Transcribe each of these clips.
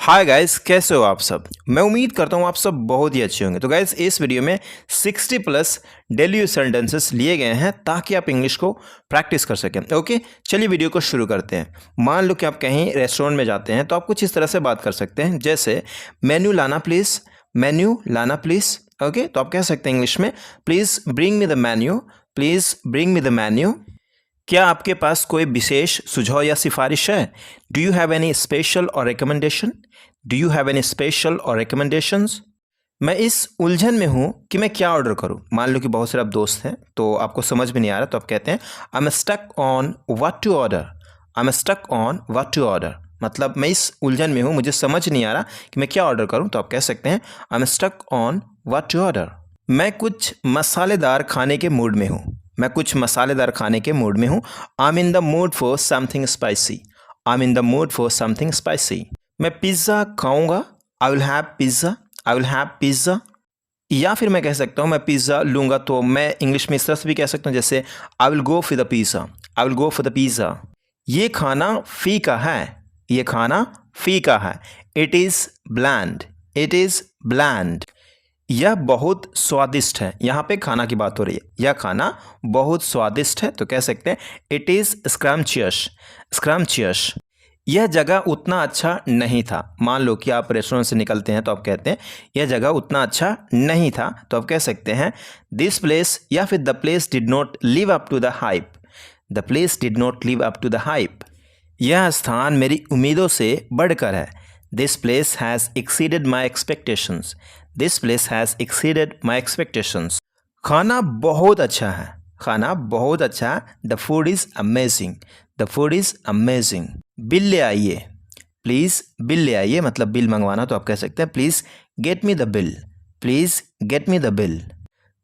Hi guys, कैसे हो आप सब। मैं उम्मीद करता हूँ आप सब बहुत ही अच्छे होंगे। तो गाइस, इस वीडियो में 60 प्लस डेली यूज सेंटेंसेस लिए गए हैं ताकि आप इंग्लिश को प्रैक्टिस कर सकें। ओके, चलिए वीडियो को शुरू करते हैं। मान लो कि आप कहीं रेस्टोरेंट में जाते हैं तो आप कुछ इस तरह से बात कर सकते हैं, जैसे मेन्यू लाना प्लीज़, मेन्यू लाना प्लीज़। ओके, तो आप कह सकते हैं इंग्लिश में, please bring me the menu, please bring me the menu. क्या आपके पास कोई विशेष सुझाव या सिफारिश है? Do you have any special or recommendation? Do you have any special or recommendations? मैं इस उलझन में हूँ कि मैं क्या ऑर्डर करूँ। मान लो कि बहुत सारे आप दोस्त हैं तो आपको समझ में नहीं आ रहा, तो आप कहते हैं I am stuck on what to order. I am stuck on what to order मतलब मैं इस उलझन में हूँ, मुझे समझ नहीं आ रहा कि मैं क्या ऑर्डर करूँ। तो आप कह सकते हैं I am stuck on what to order. मैं कुछ मसालेदार खाने के मूड में हूँ। मैं कुछ मसालेदार खाने के मूड में हूँ। I am in the mood for something spicy. I am in the mood for something spicy. मैं पिज़्ज़ा खाऊंगा। I will have pizza. I will have pizza. या फिर मैं कह सकता हूँ मैं पिज़्ज़ा लूँगा, तो मैं इंग्लिश में इस तरह से भी कह सकता हूँ, जैसे I will go for the pizza. I will go for the pizza. ये खाना फीका है। ये खाना फीका है। It is bland. It is bland. यह बहुत स्वादिष्ट है। यहाँ पे खाना की बात हो रही है। यह खाना बहुत स्वादिष्ट है, तो कह सकते हैं इट इज़ स्क्रम्चियस। स्क्रम्चियस। यह जगह उतना अच्छा नहीं था। मान लो कि आप रेस्टोरेंट से निकलते हैं तो आप कहते हैं यह जगह उतना अच्छा नहीं था, तो आप कह सकते हैं दिस प्लेस, या फिर the place did not live up to the hype. The place did not live up to the hype. यह स्थान मेरी उम्मीदों से बढ़कर है। This place has exceeded my expectations. This place has exceeded my expectations. खाना बहुत अच्छा है। खाना बहुत अच्छा है। The food is amazing. The food is amazing. Bill ले आइए। प्लीज़ बिल ले आइए मतलब बिल मंगवाना, तो आप कह सकते हैं please get me the bill. Please get me the bill.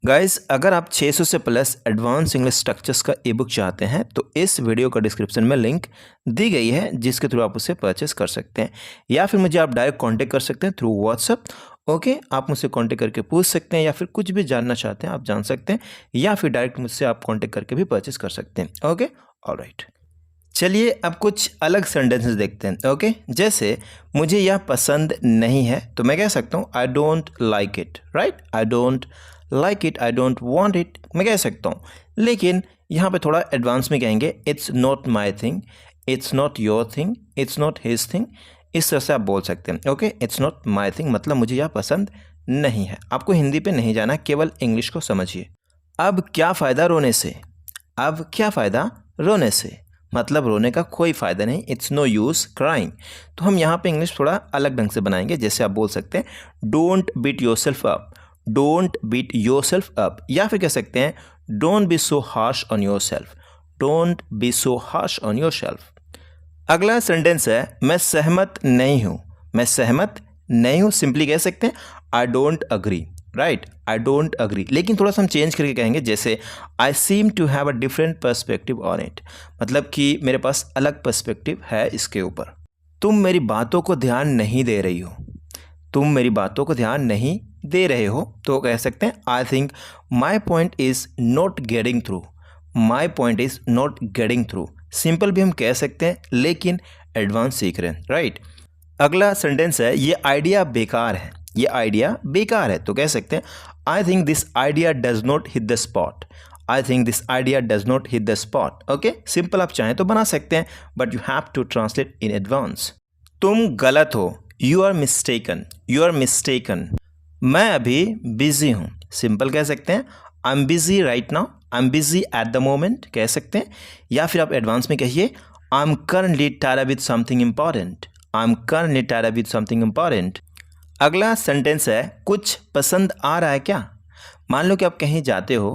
Guys, अगर आप 600 से प्लस एडवांस इंग्लिश स्ट्रक्चर्स का ई बुक चाहते हैं तो इस वीडियो का डिस्क्रिप्शन में लिंक दी गई है, जिसके थ्रू आप उसे परचेस कर सकते हैं, या फिर मुझे आप डायरेक्ट कांटेक्ट कर सकते हैं थ्रू व्हाट्सएप। ओके, आप मुझसे कांटेक्ट करके पूछ सकते हैं, या फिर कुछ भी जानना चाहते हैं आप जान सकते हैं, या फिर डायरेक्ट मुझसे आप कांटेक्ट करके भी परचेस कर सकते हैं। Okay, alright. चलिए अब कुछ अलग सेंटेंसेस देखते हैं। ओके, जैसे मुझे यह पसंद नहीं है, तो मैं कह सकता हूँ I don't like it. Right, I don't like it, I don't want it, मैं कह सकता हूँ। लेकिन यहाँ पे थोड़ा एडवांस में कहेंगे it's not my thing, it's not your thing, it's not his thing. इस तरह से आप बोल सकते हैं। Okay, it's not my thing मतलब मुझे यह पसंद नहीं है। आपको हिंदी पे नहीं जाना, केवल इंग्लिश को समझिए। अब क्या फ़ायदा रोने से। अब क्या फ़ायदा रोने से मतलब रोने का कोई फ़ायदा नहीं। It's no use crying. तो हम यहाँ पे इंग्लिश थोड़ा अलग ढंग से बनाएंगे, जैसे आप बोल सकते हैं don't beat yourself up. Don't beat yourself up. या फिर कह सकते हैं don't be so harsh on yourself. Don't be so harsh on yourself. अगला सेंटेंस है मैं सहमत नहीं हूँ। मैं सहमत नहीं हूँ सिंपली कह सकते हैं I don't agree. Right, I don't agree. लेकिन थोड़ा सा हम चेंज करके कहेंगे, जैसे I seem to have a different perspective on it मतलब कि मेरे पास अलग पर्सपेक्टिव है इसके ऊपर। तुम मेरी बातों को ध्यान नहीं दे रही हो। तुम मेरी बातों को ध्यान नहीं दे रहे हो, तो कह सकते हैं I think my point is not getting through. My point is not getting through simple भी हम कह सकते हैं, लेकिन एडवांस सीख रहे हैं। राइट। अगला सेंटेंस है ये आइडिया बेकार है। ये आइडिया बेकार है, तो कह सकते हैं I think this idea does not hit the spot. I think this idea does not hit the spot. Okay, simple आप चाहें तो बना सकते हैं, but you have to translate in advance. तुम गलत हो। You are mistaken. You are mistaken. मैं अभी बिजी हूँ सिंपल कह सकते हैं I am busy right now. I am busy at the moment कह सकते हैं, या फिर आप एडवांस में कहिए I am currently tied with something important. I am currently tied with something important. अगला सेंटेंस है कुछ पसंद आ रहा है क्या। मान लो कि आप कहीं जाते हो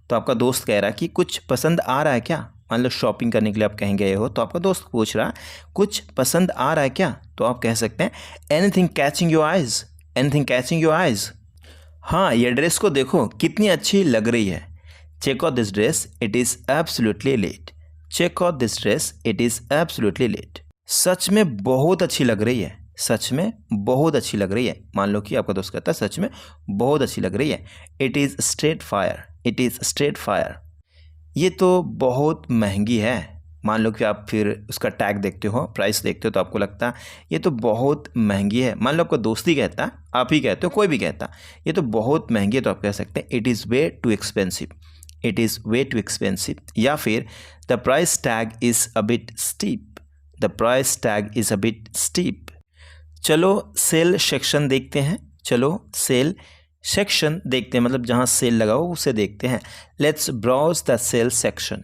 तो आपका दोस्त कह रहा है कि कुछ पसंद आ रहा है क्या। मान लो शॉपिंग करने के लिए आप कहीं गए हो तो आपका दोस्त पूछ रहा है कुछ पसंद आ रहा है क्या, तो आप कह सकते हैं anything catching your eyes. Anything catching your eyes. हाँ, ये ड्रेस को देखो कितनी अच्छी लग रही है। Check out this dress, it is absolutely late. Check out this dress, it is absolutely late. सच में बहुत अच्छी लग रही है। सच में बहुत अच्छी लग रही है। मान लो कि आपका दोस्त कहता है सच में बहुत अच्छी लग रही है। It is straight fire. It is straight fire. ये तो बहुत महंगी है। मान लो कि आप फिर उसका टैग देखते हो, प्राइस देखते हो, तो आपको लगता है ये तो बहुत महंगी है। मान लो आपका दोस्त ही कहता, आप ही कहते हो, कोई भी कहता ये तो बहुत महंगी है, तो आप कह सकते हैं it is way too expensive, it is way too expensive. या फिर the price tag is a bit steep, the price tag is a bit steep. चलो सेल सेक्शन देखते हैं, चलो सेल सेक्शन देखते हैं, मतलब जहाँ सेल लगा हो उसे देखते हैं। Let's browse the sale section,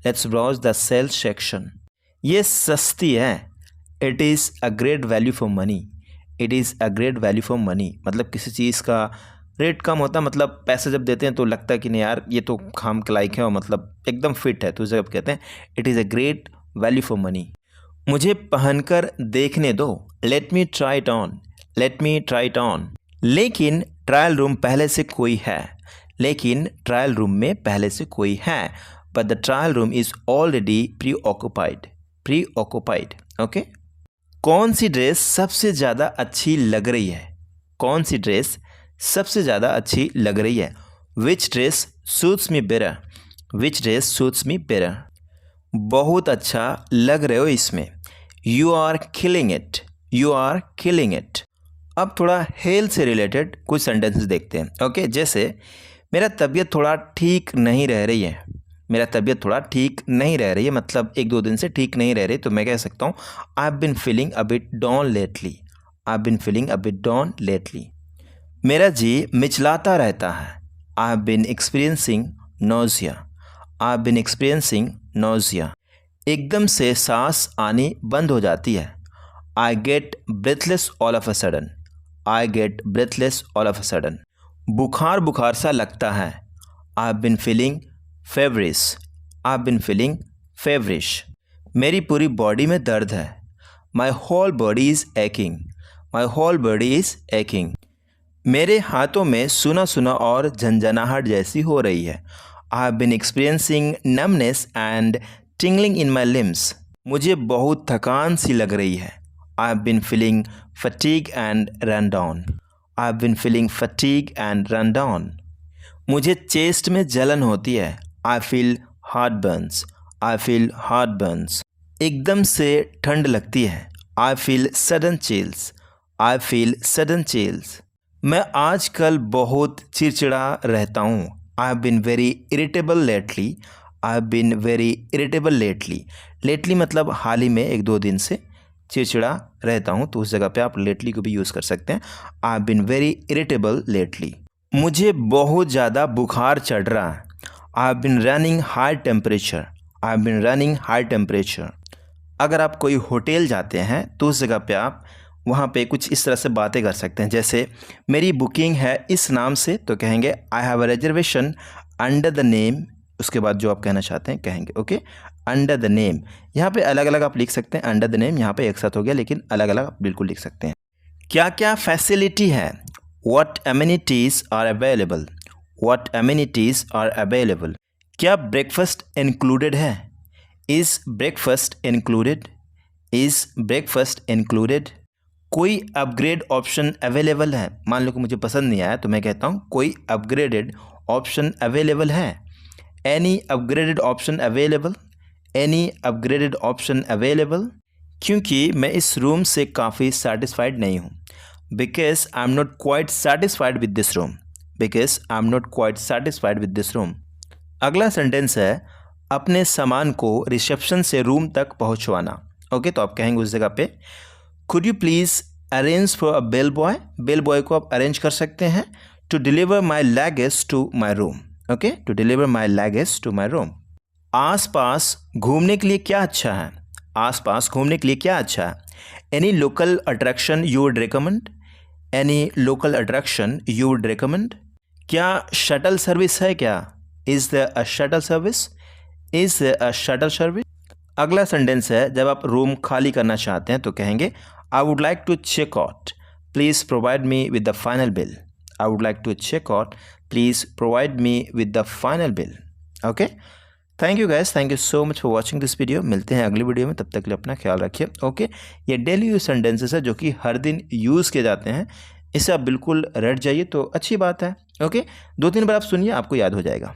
let's browse the sale section. ये सस्ती है, it is a great value for money, it is a great value for money. मतलब किसी चीज़ का रेट कम होता है, मतलब पैसे जब देते हैं तो लगता है कि नहीं यार ये तो खाम के लायक है और मतलब एकदम फिट है, तो जब कहते हैं it is a great value for money. मुझे पहनकर देखने दो, let me try it on, let me try it on. लेकिन ट्रायल रूम पहले से कोई है, लेकिन ट्रायल रूम में पहले से कोई है, but the trial room is already pre occupied, pre occupied. Okay, कौन सी ड्रेस सबसे ज़्यादा अच्छी लग रही है, कौन सी ड्रेस सबसे ज़्यादा अच्छी लग रही है। Which dress suits me better, which dress suits me better. बहुत अच्छा लग रहे हो इसमें, you are killing it, you are killing it. अब थोड़ा हेल्थ से रिलेटेड कुछ सेंटेंसेस देखते हैं। ओके, जैसे मेरा तबीयत थोड़ा ठीक नहीं रह रही है, मेरा तबीयत थोड़ा ठीक नहीं रह रही है, मतलब 1-2 दिन से ठीक नहीं रह रही, तो मैं कह सकता हूँ I have been feeling a bit down lately, I have been feeling a bit down lately. मेरा जी मिचलाता रहता है, I have been experiencing nausea, I have been experiencing nausea. एकदम से सांस आनी बंद हो जाती है, I get breathless all of a sudden, I get breathless all of a sudden. बुखार बुखार सा लगता है, I have been feeling feverish, I have been feeling feverish. मेरी पूरी बॉडी में दर्द है, my whole body is aching, my whole body is aching. मेरे हाथों में सुना सुना और झंझनाहट जैसी हो रही है, I have been experiencing numbness and tingling in my limbs. मुझे बहुत थकान सी लग रही है, I have been feeling fatigue and run down, I have been feeling fatigue and run down. मुझे चेस्ट में जलन होती है, I feel heart burns, I feel heart burns. एकदम से ठंड लगती है, I feel sudden chills, I feel sudden chills. मैं आजकल बहुत चिड़चिड़ा रहता हूँ, I have been very irritable lately, I have been very irritable lately. Lately मतलब हाल ही में 1-2 दिन से चिड़चिड़ा रहता हूँ, तो उस जगह पे आप लेटली को भी यूज़ कर सकते हैं, I have been very irritable lately. मुझे बहुत ज़्यादा बुखार चढ़ रहा है, I have been running high temperature, I have been running high temperature. अगर आप कोई होटल जाते हैं तो उस जगह पे आप वहाँ पे कुछ इस तरह से बातें कर सकते हैं, जैसे मेरी बुकिंग है इस नाम से, तो कहेंगे I have a reservation under the name, उसके बाद जो आप कहना चाहते हैं कहेंगे ओके अंडर द नेम। यहाँ पे अलग अलग आप लिख सकते हैं, अंडर द नेम यहाँ पे एक साथ हो गया, लेकिन अलग अलग आप बिल्कुल लिख सकते हैं। क्या क्या फैसिलिटी है, what amenities are available, what amenities are available. क्या ब्रेकफास्ट इंक्लूडेड है, is breakfast included, is breakfast included. कोई अपग्रेड ऑप्शन अवेलेबल है, मान लो कि मुझे पसंद नहीं आया तो मैं कहता हूँ कोई अपग्रेडेड ऑप्शन अवेलेबल है, any upgraded option available, any upgraded option available. क्योंकि मैं इस रूम से काफ़ी सेटिस्फाइड नहीं हूँ, because I am not quite satisfied with this room, because I am not quite satisfied with this room. अगला sentence है अपने सामान को रिसेप्शन से रूम तक पहुँचवाना। ओके, तो आप कहेंगे उस जगह पे could you please arrange for a bell boy, bell boy को आप अरेंज कर सकते हैं to deliver my luggage to my room, okay to deliver my luggage to my room. आस पास घूमने के लिए क्या अच्छा है, आस पास घूमने के लिए क्या अच्छा है, any local attraction you would recommend, any local attraction you would recommend. क्या शटल सर्विस है क्या, is the a shuttle service, is the a shuttle service. अगला सेंटेंस है जब आप रूम खाली करना चाहते हैं तो कहेंगे I would like to check out, please provide me with the final bill, I would like to check out, please provide me with the final bill. Okay, thank you guys, thank you so much for watching this video. मिलते हैं अगली video में, तब तक के लिए अपना ख्याल रखिए। ओके, ये डेली यूज सेंटेंसेस है जो कि हर दिन यूज़ किए जाते हैं, इसे आप बिल्कुल रट जाइए तो अच्छी बात है। ओके, 2-3 बार आप सुनिए, आपको याद हो जाएगा।